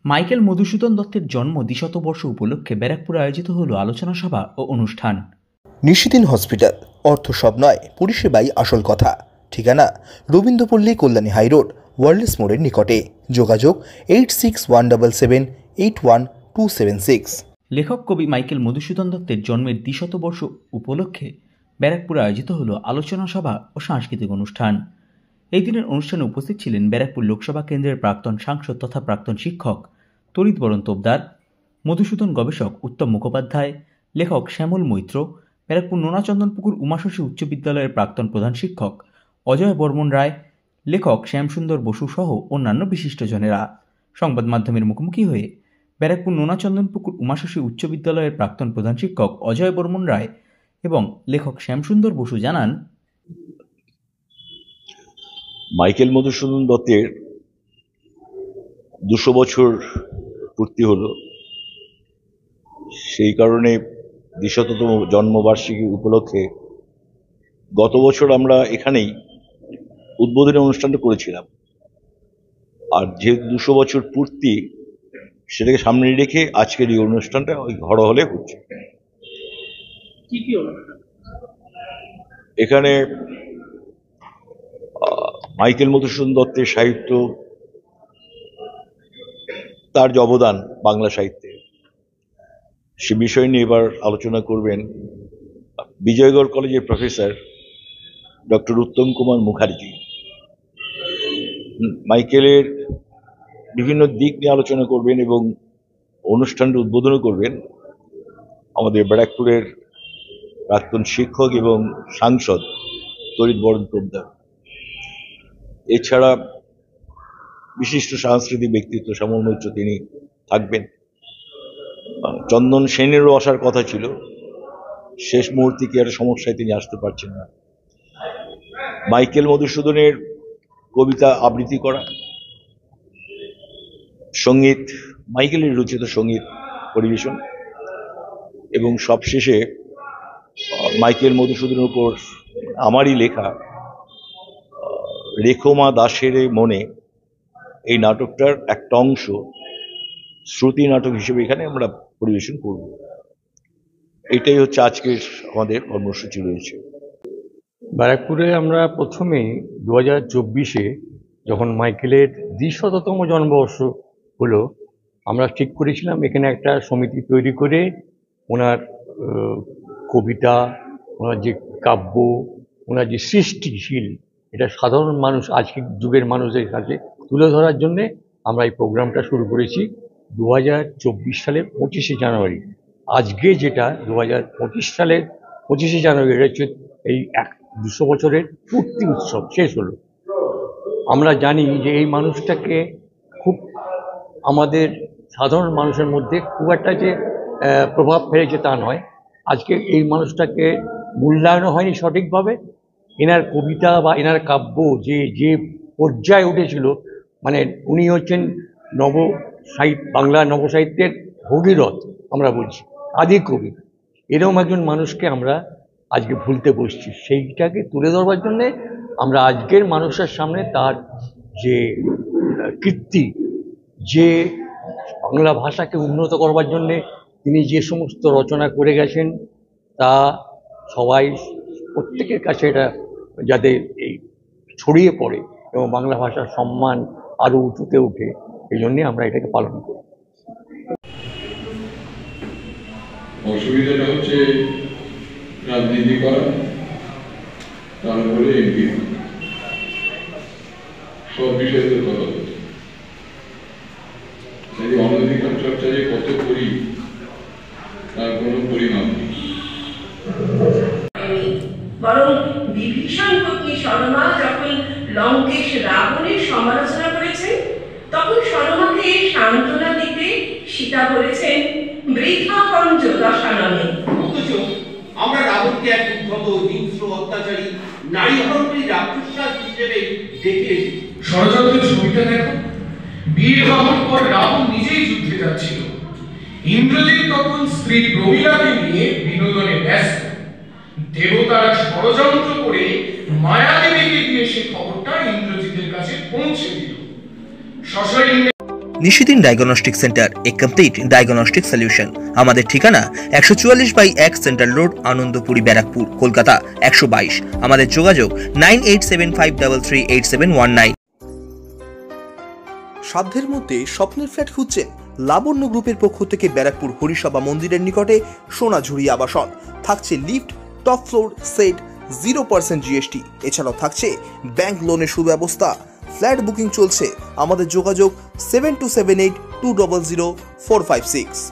Michael Madhusudan দত্তের জন্ম দ্বিশতবর্ষ উপলক্ষে ব্যারাকপুরে আয়োজিত হল আলোচনা সভা ও অনুষ্ঠান। নিশিদিন হসপিটাল, অর্থ সব নয়, পরিষেবাই আসল কথা। ঠিকানা রবীন্দ্রপল্লী, কল্যাণী হাইরোড, ওয়ার্ল্ডস মোড়ের নিকটে। যোগাযোগ 8617781276। লেখক কবি মাইকেল মধুসূদন দত্তের জন্মের দ্বিশতবর্ষ উপলক্ষে ব্যারাকপুরে আয়োজিত হল আলোচনা সভা ও সাংস্কৃতিক অনুষ্ঠান। এই দিনের অনুষ্ঠানে উপস্থিত ছিলেন ব্যারাকপুর লোকসভা কেন্দ্রের প্রাক্তন সাংসদ তথা প্রাক্তন শিক্ষক তরিতবরণ তোপদার, মধুসূদন গবেষক উত্তম মুখোপাধ্যায়, লেখক শ্যামল মৈত্র, ব্যারাকপুর নোনাচন্দনপুকুর উমাশশী উচ্চ বিদ্যালয়ের প্রাক্তন প্রধান শিক্ষক অজয় বর্মন রায়, লেখক শ্যামসুন্দর বসু সহ অন্যান্য বিশিষ্টজনেরা। সংবাদ মাধ্যমের মুখোমুখি হয়ে ব্যারাকপুর নোনাচন্দনপুকুর উমাশশী উচ্চ বিদ্যালয়ের প্রাক্তন প্রধান শিক্ষক অজয় বর্মন রায় এবং লেখক শ্যামসুন্দর বসু জানান, মাইকেল মধুসূদন দত্তের 200 বছর পূর্তি হলো, সেই কারণে 200তম জন্মবার্ষিকী উপলক্ষে গত বছর আমরা এখানেই উদ্বোধনী অনুষ্ঠানটা করেছিলাম। আর যেহেতু 200 বছর পূর্তি, সেটাকে সামনে রেখে আজকের এই অনুষ্ঠানটা ওই ঘর হলে হচ্ছে। এখানে মাইকেল মধুসূদন দত্তের সাহিত্য, তার যে অবদান বাংলা সাহিত্যে, সে বিষয় নিয়ে এবার আলোচনা করবেন বিজয়গড় কলেজের প্রফেসর ডক্টর উত্তম কুমার মুখার্জি। মাইকেলের বিভিন্ন দিক নিয়ে আলোচনা করবেন এবং অনুষ্ঠানটা উদ্বোধন করবেন আমাদের ব্যারাকপুরের প্রাক্তন শিক্ষক এবং সাংসদ তরিতবরণ তোপদার। এছাড়া বিশিষ্ট সাংস্কৃতিক ব্যক্তিত্ব শ্যামল মৈত্র তিনি থাকবেন। চন্দন সেনেরও আসার কথা ছিল, শেষ মুহূর্তে কি একটা সমস্যায় তিনি আসতে পারছেন না। মাইকেল মধুসূদনের কবিতা আবৃত্তি করা, সঙ্গীত, মাইকেলের রচিত সঙ্গীত পরিবেশন এবং সবশেষে মাইকেল মধুসূদনের উপর আমারই লেখা রেখমা দাসের মনে, এই নাটকটার একটা অংশ শ্রুতি নাটক হিসেবে এখানে আমরা পরিবেশন করব। এটাই হচ্ছে আজকের আমাদের কর্মসূচি রয়েছে। ব্যারাকপুরে আমরা প্রথমে 2024-এ যখন মাইকেলের 200তম জন্মবর্ষ হলো, আমরা ঠিক করেছিলাম এখানে একটা সমিতি তৈরি করে ওনার কবিতা, ওনার যে কাব্য, ওনার যে সৃষ্টিশীল, এটা সাধারণ মানুষ, আজকের যুগের মানুষদের কাছে তুলে ধরার জন্যে আমরা এই প্রোগ্রামটা শুরু করেছি 2024 সালের 25শে জানুয়ারি। আজকে যেটা 2025 সালের 25শে জানুয়ারি, এটা হচ্ছে এই 200 বছরের পূর্তি উৎসব শেষ হলো। আমরা জানি যে এই মানুষটাকে খুব আমাদের সাধারণ মানুষের মধ্যে খুব একটা যে প্রভাব ফেলেছে তা নয়। আজকে এই মানুষটাকে মূল্যায়নও হয়নি সঠিকভাবে। এনার কবিতা বা এনার কাব্য যে পর্যায়ে উঠেছিল, মানে উনি হচ্ছেন বাংলা নবসাহিত্যের ভগীরথ, আমরা বলছি আদি কবি। এরকম একজন মানুষকে আমরা আজকে ভুলতে বসছি। সেইটাকে তুলে ধরবার জন্যে আমরা আজকের মানুষের সামনে তার যে কীর্তি, যে বাংলা ভাষাকে উন্নত করবার জন্যে তিনি যে সমস্ত রচনা করে গেছেন, তা সবাই প্রত্যেকের কাছে এটা যাতে এই ছড়িয়ে পড়ে এবং বাংলা ভাষার সম্মান আরও উঁচুতে ওঠে, এই জন্যে আমরা এটাকে পালন করি। অসুবিধাটা হচ্ছে রাজনীতি করা, তারপরে এমপি সব বিষয়ে কথা বলছে। অনধিকার চর্চা যে কত করি তার কোনো পরিমাণ নেই। বরং বিভীষণ পত্নী সরমা যখন লঙ্কেশ রাবণের সমালোচনা করেছেন, তখন সরমাকে সান্ত্বনা দিতে সীতা বলেছেন বৃথা কঞ্জ দশাননে। অথচ আমরা রাবণকে এক উদ্ধত, হিংস্র, অত্যাচারী, নারী হরণকারী রাক্ষস হিসেবে দেখে এসেছি। ষড়যন্ত্রের ছবিটা দেখো, বীর বাহন পর রাবণ নিজেই যুদ্ধে যাচ্ছিল। ইন্দ্রজিৎ তখন স্ত্রী প্রমীলাকে নিয়ে বিনোদনে ব্যস্ত। দেবতারা ষড়যন্ত্র করে মায়াদেবীকে দিয়ে সে খবরটা ইন্দ্রজিতের কাছে পৌঁছে দিল। নিশিদিন ডায়াগনস্টিক সেন্টার, এ কমপ্লিট ডায়াগনস্টিক সলিউশন। আমাদের ঠিকানা 144/1 সেন্ট্রাল রোড, আনন্দপুরি, ব্যারাকপুর, কলকাতা 122। আমাদের যোগাযোগ 9875338719। সাধ্যের মধ্যে স্বপ্নের ফ্ল্যাট খুঁজছেন? লাবণ্য গ্রুপের পক্ষ থেকে ব্যারাকপুর হরিসভা মন্দিরের নিকটে সোনাঝুরি আবাসন। থাকছে lift, top floor, set, 0% GST। এছাড়াও থাকছে ব্যাংক লোনের সুব্যবস্থা। ফ্ল্যাট বুকিং চলছে। আমাদের যোগাযোগ 7278200456।